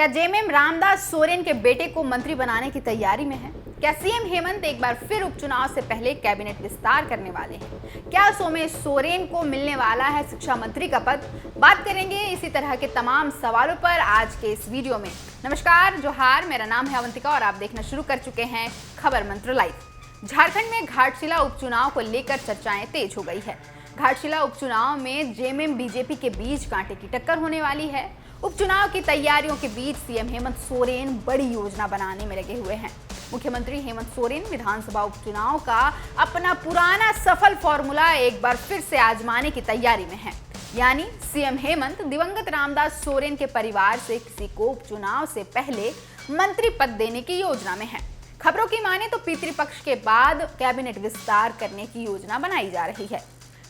क्या जेएमएम रामदास सोरेन के बेटे को मंत्री बनाने की तैयारी में है? क्या सीएम हेमंत एक बार फिर उपचुनाव से पहले कैबिनेट विस्तार करने वाले हैं? क्या सोमेश सोरेन को मिलने वाला है शिक्षा मंत्री का पद? बात करेंगे इसी तरह के तमाम सवालों पर आज के इस वीडियो में। नमस्कार, जोहार, मेरा नाम है अवंतिका और आप देखना शुरू कर चुके हैं खबर मंत्र लाइव। झारखंड में घाटशिला उपचुनाव को लेकर चर्चाएं तेज हो गई है। घाटशिला उपचुनाव में जेएमएम बीजेपी के बीच कांटे की टक्कर होने वाली है। उपचुनाव की तैयारियों के बीच सीएम हेमंत सोरेन बड़ी योजना बनाने में लगे हुए हैं। मुख्यमंत्री हेमंत सोरेन विधानसभा उपचुनाव का अपना पुराना सफल फॉर्मूला एक बार फिर से आजमाने की तैयारी में है। यानी सीएम हेमंत दिवंगत रामदास सोरेन के परिवार से किसी को उपचुनाव से पहले मंत्री पद देने की योजना में है। खबरों की माने तो पितृपक्ष के बाद कैबिनेट विस्तार करने की योजना बनाई जा रही है।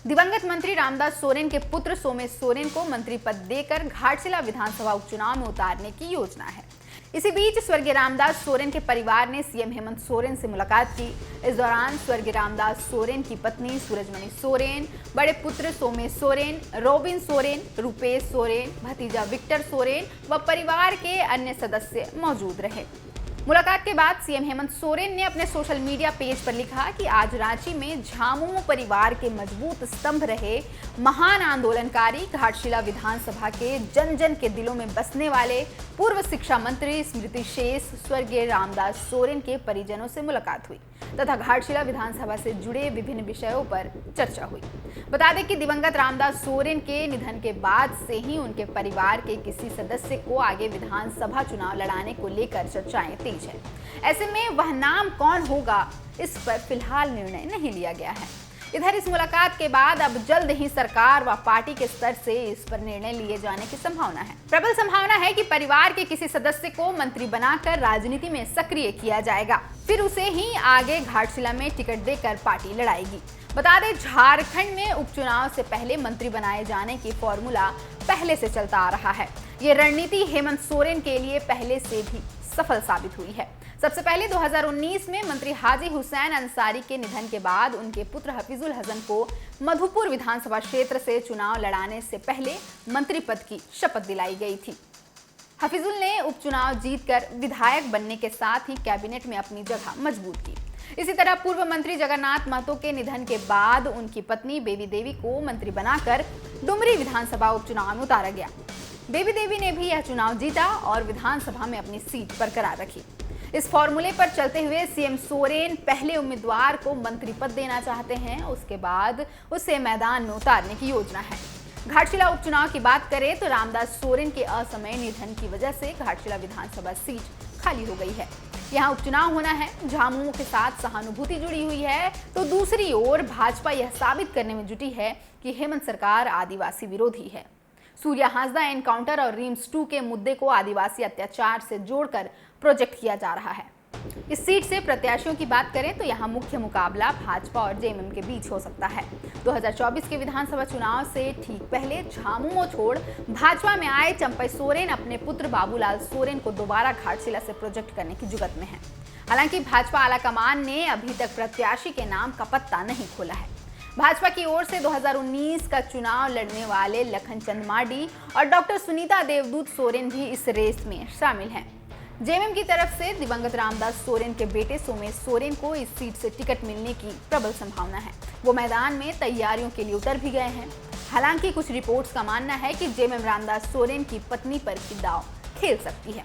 दिवंगत मंत्री रामदास सोरेन के पुत्र सोमेश सोरेन को मंत्री पद देकर घाटशिला विधानसभा उपचुनाव में उतारने की योजना है। इसी बीच स्वर्गीय रामदास सोरेन के परिवार ने सीएम हेमंत सोरेन से मुलाकात की। इस दौरान स्वर्गीय रामदास सोरेन की पत्नी सूरजमणि सोरेन, बड़े पुत्र सोमेश सोरेन, रोबिन सोरेन, रूपेश सोरेन, भतीजा विक्टर सोरेन व परिवार के अन्य सदस्य मौजूद रहे। मुलाकात के बाद सीएम हेमंत सोरेन ने अपने सोशल मीडिया पेज पर लिखा कि आज रांची में झामुमो परिवार के मजबूत स्तंभ रहे महान आंदोलनकारी घाटशिला विधानसभा के जन जन के दिलों में बसने वाले पूर्व शिक्षा मंत्री स्मृति शेष स्वर्गीय रामदास सोरेन के परिजनों से मुलाकात हुई तथा घाटशिला विधानसभा से जुड़े विभिन्न विषयों पर चर्चा हुई। बता दें कि दिवंगत रामदास सोरेन के निधन के बाद से ही उनके परिवार के किसी सदस्य को आगे विधानसभा चुनाव लड़ाने को लेकर चर्चाएं तेज है। ऐसे में वह नाम कौन होगा, इस पर फिलहाल निर्णय नहीं लिया गया है। इधर इस मुलाकात के बाद अब जल्द ही सरकार व पार्टी के स्तर से इस पर निर्णय लिए जाने की संभावना है। प्रबल संभावना है कि परिवार के किसी सदस्य को मंत्री बनाकर राजनीति में सक्रिय किया जाएगा, फिर उसे ही आगे घाटशिला में टिकट देकर पार्टी लड़ाएगी। बता दें, झारखंड में उपचुनाव से पहले मंत्री बनाए जाने की फॉर्मूला पहले से चलता आ रहा है। ये रणनीति हेमंत सोरेन के लिए पहले से भी सफल साबित हुई है। सबसे पहले 2019 में मंत्री हाजी हुसैन अंसारी के निधन के बाद उनके पुत्र हफीजुल हसन को मधुपुर विधानसभा क्षेत्र से चुनाव लड़ाने से पहले मंत्री पद की शपथ दिलाई गई थी। हफीजुल ने उपचुनाव जीतकर विधायक बनने के साथ ही कैबिनेट में अपनी जगह मजबूत की। इसी तरह पूर्व मंत्री जगन्नाथ महतो के निधन के बाद उनकी पत्नी बेबी देवी को मंत्री बनाकर डुमरी विधानसभा उपचुनाव में उतारा गया। बेबी देवी ने भी यह चुनाव जीता और विधानसभा में अपनी सीट बरकरार रखी। इस फॉर्मूले पर चलते हुए सीएम सोरेन पहले उम्मीदवार को मंत्री पद देना चाहते हैं, उसके बाद उसे मैदान में उतारने की योजना है। घाटशिला उपचुनाव की बात करें तो रामदास सोरेन के असमय निधन की वजह से घाटशिला विधानसभा सीट खाली हो गई है। यहाँ उपचुनाव होना है, झामुमो के साथ सहानुभूति जुड़ी हुई है, तो दूसरी ओर भाजपा यह साबित करने में जुटी है कि हेमंत सरकार आदिवासी विरोधी है। सूर्या हांसदा एनकाउंटर और रीम्स 2 के मुद्दे को आदिवासी अत्याचार से जोड़कर प्रोजेक्ट किया जा रहा है। इस सीट से प्रत्याशियों की बात करें तो यहाँ मुख्य मुकाबला भाजपा और जेएमएम के बीच हो सकता है। 2024 के विधानसभा चुनाव से ठीक पहले झामुमो छोड़ भाजपा में आए चंपई सोरेन अपने पुत्र बाबूलाल सोरेन को दोबारा घाटशिला से प्रोजेक्ट करने की जुगत में है। हालांकि भाजपा आलाकमान ने अभी तक प्रत्याशी के नाम का पत्ता नहीं खोला है। भाजपा की ओर से 2019 का चुनाव लड़ने वाले लखन चंद मार्डी और डॉक्टर सुनीता देवदूत सोरेन भी इस रेस में शामिल हैं। जेएमएम की तरफ से दिवंगत रामदास सोरेन के बेटे सोमेश सोरेन को इस सीट से टिकट मिलने की प्रबल संभावना है। वो मैदान में तैयारियों के लिए उतर भी गए हैं। हालांकि कुछ रिपोर्ट्स का मानना है कि जेएमएम रामदास सोरेन की पत्नी पर भी दांव खेल सकती है।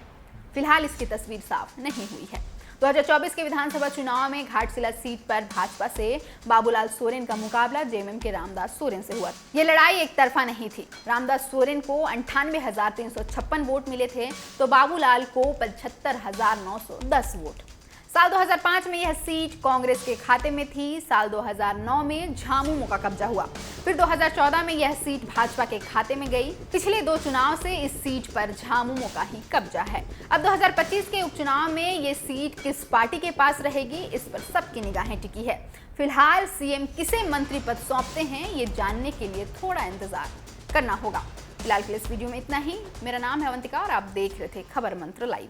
फिलहाल इसकी तस्वीर साफ नहीं हुई है। 2024 के विधानसभा चुनाव में घाटशिला सीट पर भाजपा से बाबूलाल सोरेन का मुकाबला जेएमएम के रामदास सोरेन से हुआ। ये लड़ाई एक तरफा नहीं थी। रामदास सोरेन को 98,356 वोट मिले थे तो बाबूलाल को 75,910 वोट। साल 2005 में यह सीट कांग्रेस के खाते में थी। साल 2009 में झामुमो का कब्जा हुआ। फिर 2014 में यह सीट भाजपा के खाते में गई। पिछले 2 चुनाव से इस सीट पर झामुमो का ही कब्जा है। अब 2025 के उपचुनाव में ये सीट किस पार्टी के पास रहेगी, इस पर सबकी निगाहें टिकी है। फिलहाल सीएम किसे मंत्री पद सौंपते हैं, ये जानने के लिए थोड़ा इंतजार करना होगा। फिलहाल के लिए इस वीडियो में इतना ही। मेरा नाम है अवंतिका और आप देख रहे थे खबर मंत्र लाइव।